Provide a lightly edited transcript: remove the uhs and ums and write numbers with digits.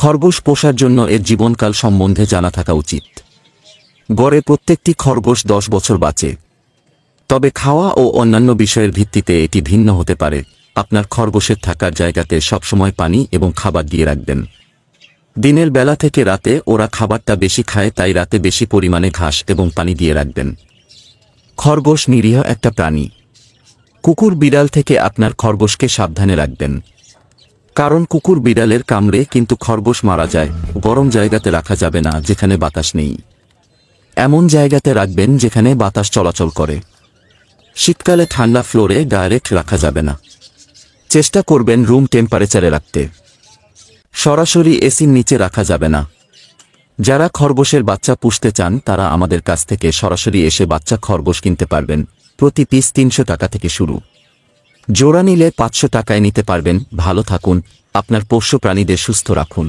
খরগোশ পোষার জন্য এর জীবনকাল সম্বন্ধে জানা থাকা উচিত। গড়ে প্রত্যেকটি খরগোশ 10 বছর বাঁচে। তবে খাওয়া ও অন্যান্য বিষয়ের ভিত্তিতে এটি ভিন্ন হতে পারে। আপনার খরগোশের থাকার জায়গাতে সবসময় পানি এবং খাবার দিয়ে রাখবেন। দিনের বেলা থেকে রাতে ওরা খাবারটা বেশি খায়, তাই রাতে বেশি পরিমাণে ঘাস এবং পানি দিয়ে রাখবেন। খরগোশ নিরীহ একটা প্রাণী। কুকুর বিড়াল থেকে আপনার খরগোশকে সাবধানে রাখবেন, কারণ কুকুর বিড়ালের কামড়ে কিন্তু খরগোশ মারা যায়। গরম জায়গাতে রাখা যাবে না যেখানে বাতাস নেই, এমন জায়গাতে রাখবেন যেখানে বাতাস চলাচল করে। শীতকালে ঠান্ডা ফ্লোরে ডাইরেক্ট রাখা যাবে না, চেষ্টা করবেন রুম টেম্পারেচারে রাখতে। সরাসরি এসির নিচে রাখা যাবে না। যারা খরগোশের বাচ্চা পুষতে চান তারা আমাদের কাছ থেকে সরাসরি এসে বাচ্চা খরগোশ কিনতে পারবেন। প্রতি পিস 300 টাকা থেকে শুরু, জোড়া নিলে 500 টাকায় নিতে পারবেন। ভালো থাকুন, আপনার পোষ্য প্রাণীদের সুস্থ রাখুন।